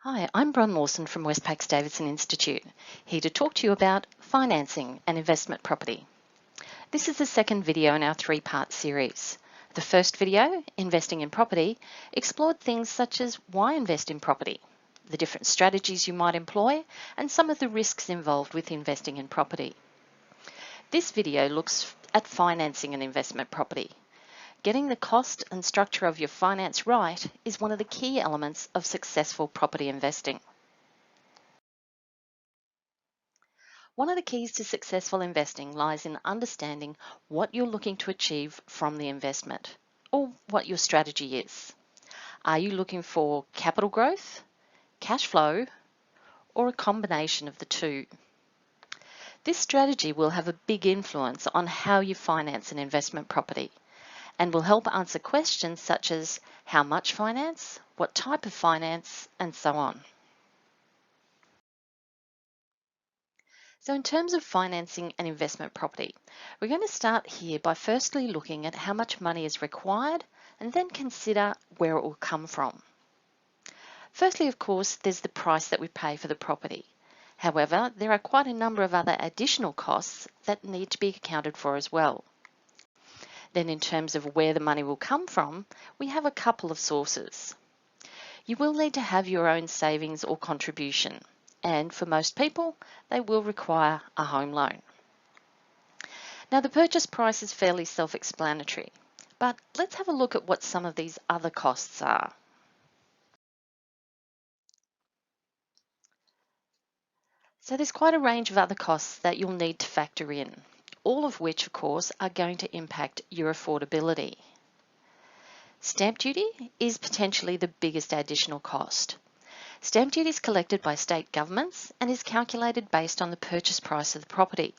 Hi, I'm Bron Mawson from Westpac's Davidson Institute, here to talk to you about financing and investment property. This is the second video in our three-part series. The first video, Investing in Property, explored things such as why invest in property, the different strategies you might employ, and some of the risks involved with investing in property. This video looks at financing and investment property. Getting the cost and structure of your finance right is one of the key elements of successful property investing. One of the keys to successful investing lies in understanding what you're looking to achieve from the investment, or what your strategy is. Are you looking for capital growth, cash flow, or a combination of the two? This strategy will have a big influence on how you finance an investment property, and will help answer questions such as how much finance, what type of finance, and so on. So in terms of financing an investment property, we're going to start here by firstly looking at how much money is required and then consider where it will come from. Firstly, of course, there's the price that we pay for the property. However, there are quite a number of other additional costs that need to be accounted for as well. Then in terms of where the money will come from, we have a couple of sources. You will need to have your own savings or contribution, and for most people, they will require a home loan. Now the purchase price is fairly self-explanatory, but let's have a look at what some of these other costs are. So there's quite a range of other costs that you'll need to factor in, all of which of course are going to impact your affordability. Stamp duty is potentially the biggest additional cost. Stamp duty is collected by state governments and is calculated based on the purchase price of the property.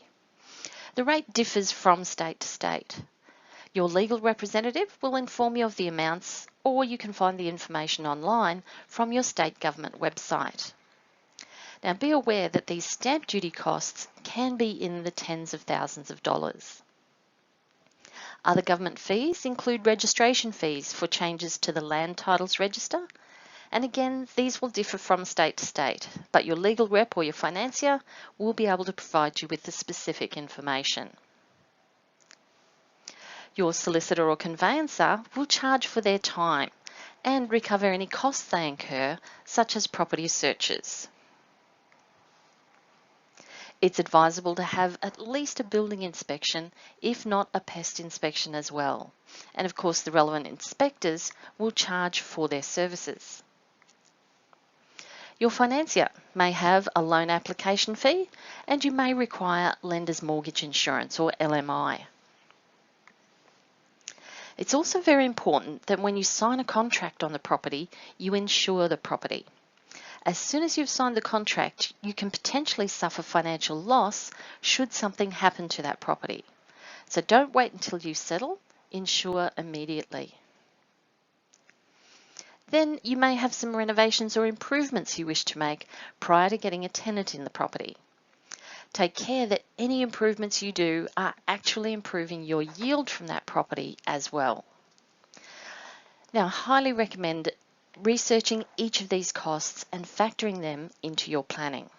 The rate differs from state to state. Your legal representative will inform you of the amounts, or you can find the information online from your state government website. Now be aware that these stamp duty costs can be in the tens of thousands of dollars. Other government fees include registration fees for changes to the land titles register, and again these will differ from state to state, but your legal rep or your financier will be able to provide you with the specific information. Your solicitor or conveyancer will charge for their time and recover any costs they incur, such as property searches. It's advisable to have at least a building inspection, if not a pest inspection as well. And of course the relevant inspectors will charge for their services. Your financier may have a loan application fee, and you may require lender's mortgage insurance or LMI. It's also very important that when you sign a contract on the property, you insure the property. As soon as you've signed the contract, you can potentially suffer financial loss should something happen to that property. So don't wait until you settle, insure immediately. Then you may have some renovations or improvements you wish to make prior to getting a tenant in the property. Take care that any improvements you do are actually improving your yield from that property as well. Now, I highly recommend researching each of these costs and factoring them into your planning.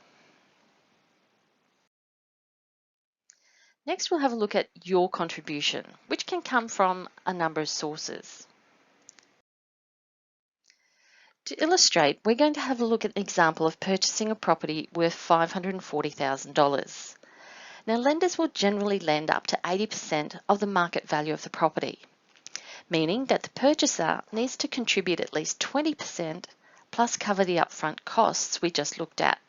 Next, we'll have a look at your contribution, which can come from a number of sources. To illustrate, we're going to have a look at an example of purchasing a property worth $540,000. Now, lenders will generally lend up to 80% of the market value of the property, meaning that the purchaser needs to contribute at least 20% plus cover the upfront costs we just looked at.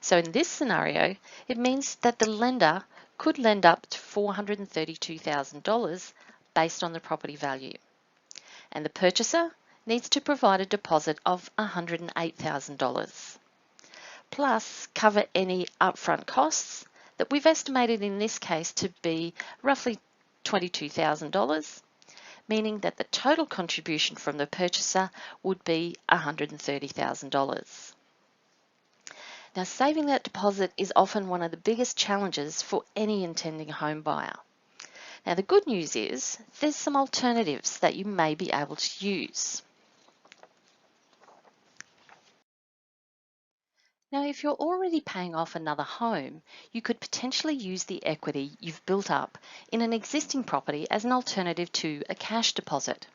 So in this scenario, it means that the lender could lend up to $432,000 based on the property value, and the purchaser needs to provide a deposit of $108,000, plus cover any upfront costs that we've estimated in this case to be roughly $22,000, meaning that the total contribution from the purchaser would be $130,000. Now, saving that deposit is often one of the biggest challenges for any intending home buyer. Now, the good news is there's some alternatives that you may be able to use. Now, if you're already paying off another home, you could potentially use the equity you've built up in an existing property as an alternative to a cash deposit.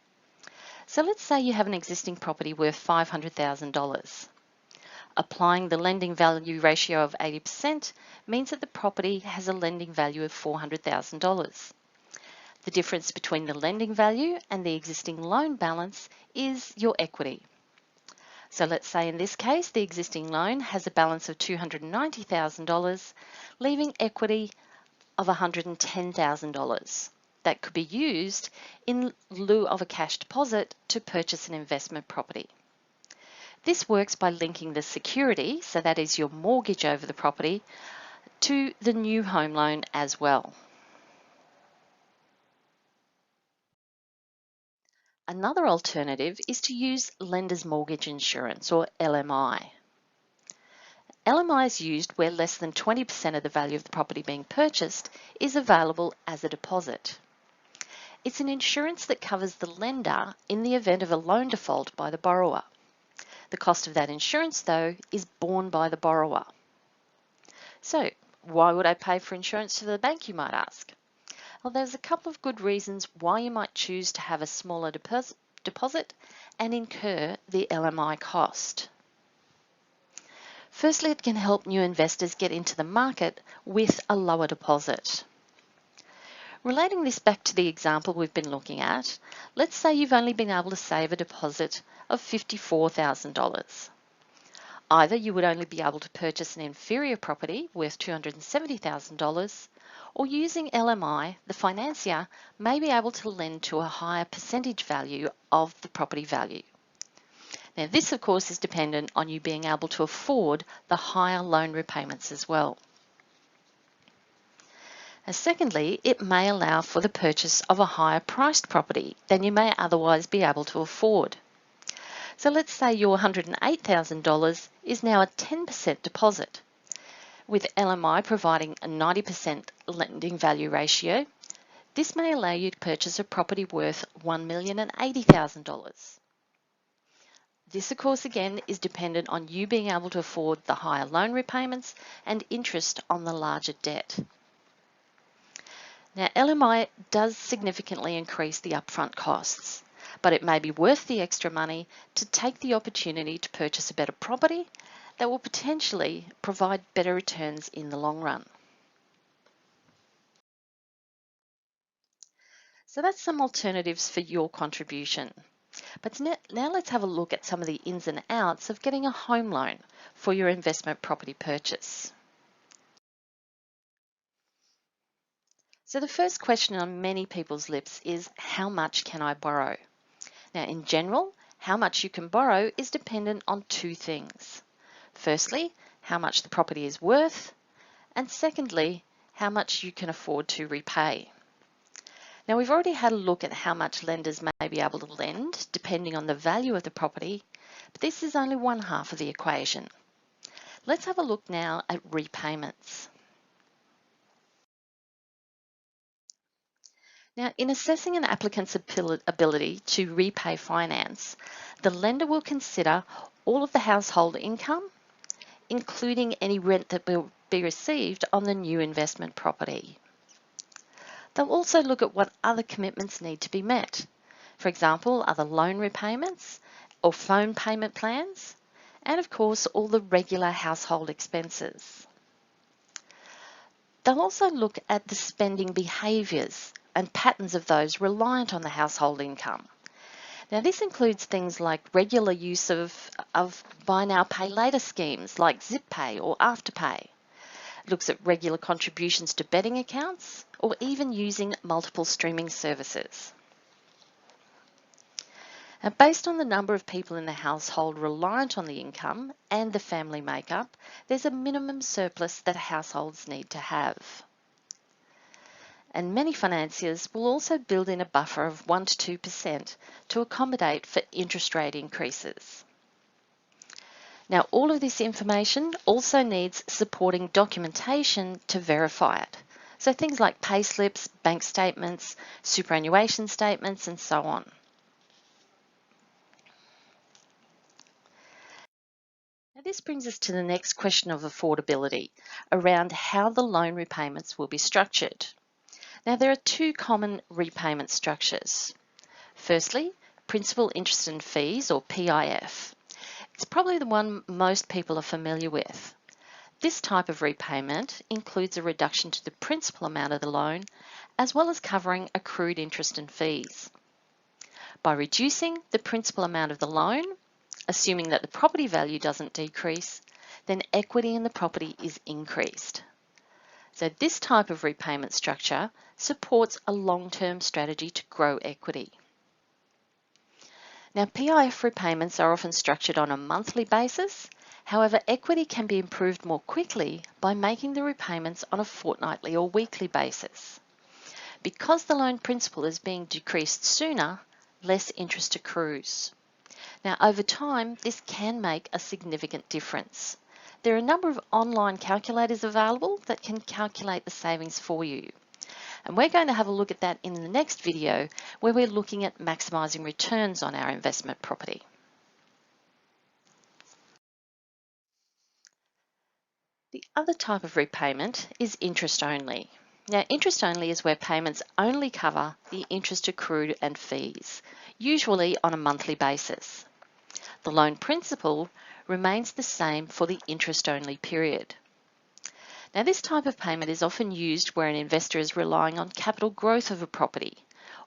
So let's say you have an existing property worth $500,000. Applying the lending value ratio of 80% means that the property has a lending value of $400,000. The difference between the lending value and the existing loan balance is your equity. So let's say in this case, the existing loan has a balance of $290,000, leaving equity of $110,000. That could be used in lieu of a cash deposit to purchase an investment property. This works by linking the security, so that is your mortgage over the property, to the new home loan as well. Another alternative is to use lender's mortgage insurance, or LMI. LMI is used where less than 20% of the value of the property being purchased is available as a deposit. It's an insurance that covers the lender in the event of a loan default by the borrower. The cost of that insurance, though, is borne by the borrower. So, why would I pay for insurance to the bank, you might ask? Well, there's a couple of good reasons why you might choose to have a smaller deposit and incur the LMI cost. Firstly, it can help new investors get into the market with a lower deposit. Relating this back to the example we've been looking at, let's say you've only been able to save a deposit of $54,000. Either you would only be able to purchase an inferior property worth $270,000, or using LMI, the financier may be able to lend to a higher percentage value of the property value. Now this of course is dependent on you being able to afford the higher loan repayments as well. And secondly, it may allow for the purchase of a higher priced property than you may otherwise be able to afford. So let's say your $108,000 is now a 10% deposit. With LMI providing a 90% lending value ratio, this may allow you to purchase a property worth $1,080,000. This, of course, again is dependent on you being able to afford the higher loan repayments and interest on the larger debt. Now, LMI does significantly increase the upfront costs, but it may be worth the extra money to take the opportunity to purchase a better property that will potentially provide better returns in the long run. So that's some alternatives for your contribution. But now let's have a look at some of the ins and outs of getting a home loan for your investment property purchase. So the first question on many people's lips is, how much can I borrow? Now in general, how much you can borrow is dependent on two things. Firstly, how much the property is worth, and secondly, how much you can afford to repay. Now we've already had a look at how much lenders may be able to lend depending on the value of the property, but this is only one half of the equation. Let's have a look now at repayments. Now, in assessing an applicant's ability to repay finance, the lender will consider all of the household income, including any rent that will be received on the new investment property. They'll also look at what other commitments need to be met. For example, other loan repayments or phone payment plans, and of course, all the regular household expenses. They'll also look at the spending behaviours and patterns of those reliant on the household income. Now this includes things like regular use of buy now pay later schemes like Zip Pay or Afterpay. It looks at regular contributions to betting accounts or even using multiple streaming services. Now, based on the number of people in the household reliant on the income and the family makeup, there's a minimum surplus that households need to have. And many financiers will also build in a buffer of 1 to 2% to accommodate for interest rate increases. Now, all of this information also needs supporting documentation to verify it. So things like payslips, bank statements, superannuation statements, and so on. Now this brings us to the next question of affordability, around how the loan repayments will be structured. Now there are two common repayment structures. Firstly, principal, interest and fees, or PIF. It's probably the one most people are familiar with. This type of repayment includes a reduction to the principal amount of the loan, as well as covering accrued interest and fees. By reducing the principal amount of the loan, assuming that the property value doesn't decrease, then equity in the property is increased. So this type of repayment structure supports a long-term strategy to grow equity. Now, PIF repayments are often structured on a monthly basis. However, equity can be improved more quickly by making the repayments on a fortnightly or weekly basis. Because the loan principal is being decreased sooner, less interest accrues. Now, over time, this can make a significant difference. There are a number of online calculators available that can calculate the savings for you. And we're going to have a look at that in the next video, where we're looking at maximising returns on our investment property. The other type of repayment is interest only. Now, interest only is where payments only cover the interest accrued and fees, usually on a monthly basis. The loan principal remains the same for the interest only period. Now, this type of payment is often used where an investor is relying on capital growth of a property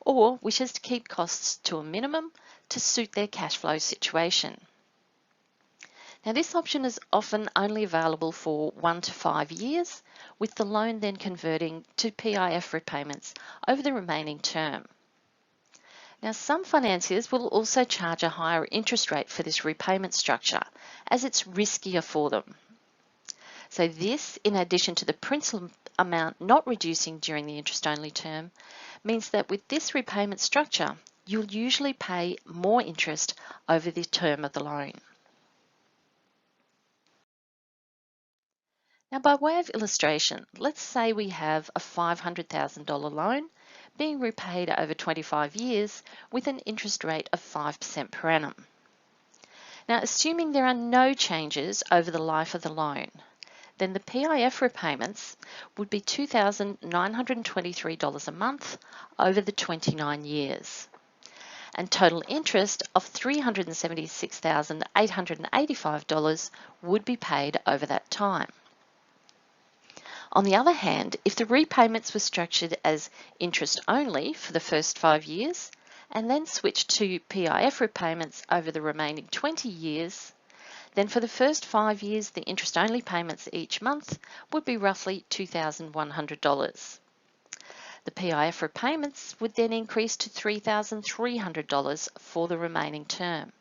or wishes to keep costs to a minimum to suit their cash flow situation. Now, this option is often only available for 1 to 5 years, with the loan then converting to PIF repayments over the remaining term. Now, some financiers will also charge a higher interest rate for this repayment structure, as it's riskier for them. So this, in addition to the principal amount not reducing during the interest-only term, means that with this repayment structure, you'll usually pay more interest over the term of the loan. Now, by way of illustration, let's say we have a $500,000 loan being repaid over 25 years with an interest rate of 5% per annum. Now, assuming there are no changes over the life of the loan, then the PIF repayments would be $2,923 a month over the 29 years, and total interest of $376,885 would be paid over that time. On the other hand, if the repayments were structured as interest only for the first 5 years and then switched to PIF repayments over the remaining 20 years, then for the first 5 years, the interest-only payments each month would be roughly $2,100. The PIF repayments would then increase to $3,300 for the remaining term,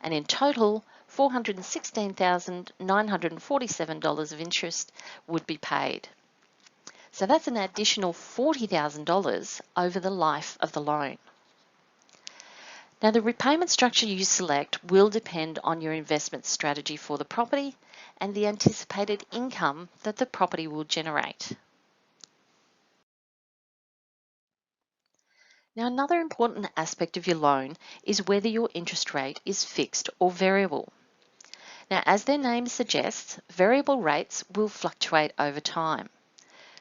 and in total, $416,947 of interest would be paid. So that's an additional $40,000 over the life of the loan. Now, the repayment structure you select will depend on your investment strategy for the property and the anticipated income that the property will generate. Now, another important aspect of your loan is whether your interest rate is fixed or variable. Now, as their name suggests, variable rates will fluctuate over time.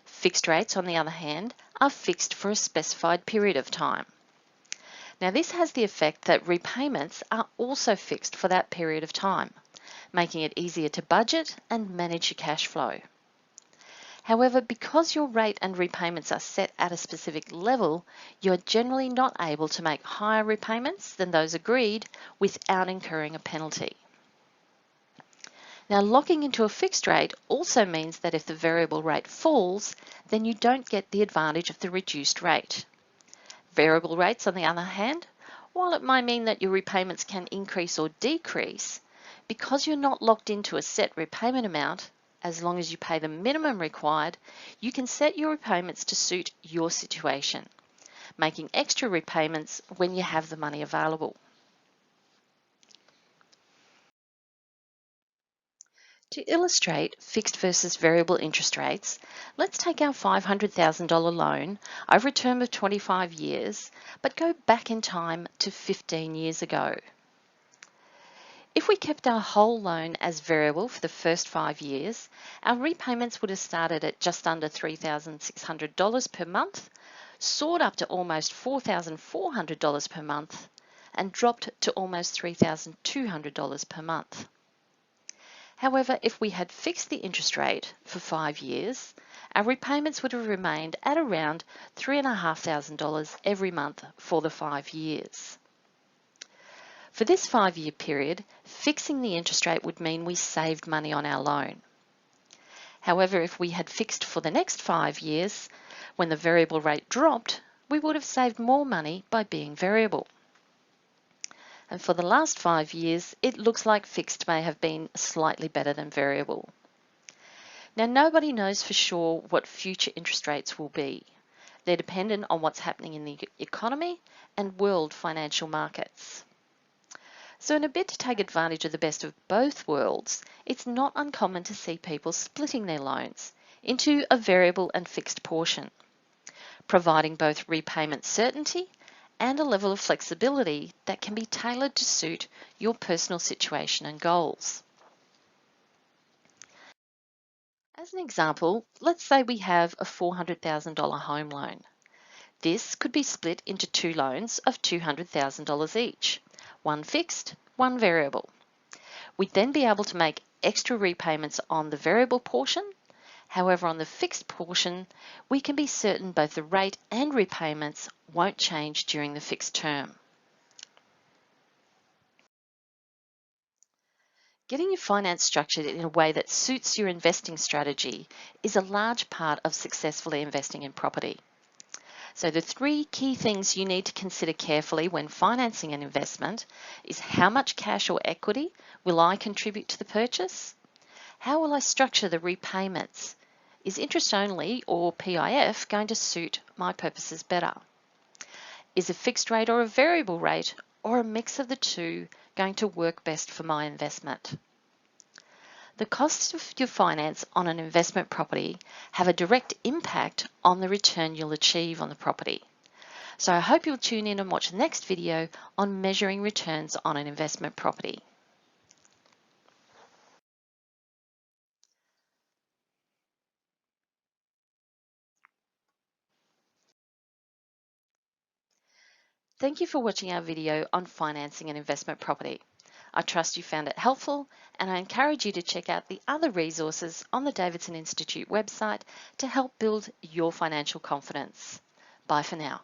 Fixed rates, on the other hand, are fixed for a specified period of time. Now, this has the effect that repayments are also fixed for that period of time, making it easier to budget and manage your cash flow. However, because your rate and repayments are set at a specific level, you are generally not able to make higher repayments than those agreed without incurring a penalty. Now, locking into a fixed rate also means that if the variable rate falls, then you don't get the advantage of the reduced rate. Variable rates, on the other hand, while it might mean that your repayments can increase or decrease, because you're not locked into a set repayment amount, as long as you pay the minimum required, you can set your repayments to suit your situation, making extra repayments when you have the money available. To illustrate fixed versus variable interest rates, let's take our $500,000 loan over a term of 25 years, but go back in time to 15 years ago. If we kept our whole loan as variable for the first 5 years, our repayments would have started at just under $3,600 per month, soared up to almost $4,400 per month, and dropped to almost $3,200 per month. However, if we had fixed the interest rate for 5 years, our repayments would have remained at around $3,500 every month for the 5 years. For this 5-year period, fixing the interest rate would mean we saved money on our loan. However, if we had fixed for the next 5 years, when the variable rate dropped, we would have saved more money by being variable. And for the last 5 years, it looks like fixed may have been slightly better than variable. Now, nobody knows for sure what future interest rates will be. They're dependent on what's happening in the economy and world financial markets. So in a bid to take advantage of the best of both worlds, it's not uncommon to see people splitting their loans into a variable and fixed portion, providing both repayment certainty and a level of flexibility that can be tailored to suit your personal situation and goals. As an example, let's say we have a $400,000 home loan. This could be split into 2 loans of $200,000 each, one fixed, one variable. We'd then be able to make extra repayments on the variable portion. However, on the fixed portion, we can be certain both the rate and repayments won't change during the fixed term. Getting your finance structured in a way that suits your investing strategy is a large part of successfully investing in property. So the 3 key things you need to consider carefully when financing an investment is how much cash or equity will I contribute to the purchase? How will I structure the repayments? Is interest only or PIF going to suit my purposes better? Is a fixed rate or a variable rate or a mix of the two going to work best for my investment? The costs of your finance on an investment property have a direct impact on the return you'll achieve on the property. So I hope you'll tune in and watch the next video on measuring returns on an investment property. Thank you for watching our video on financing an investment property. I trust you found it helpful, and I encourage you to check out the other resources on the Davidson Institute website to help build your financial confidence. Bye for now.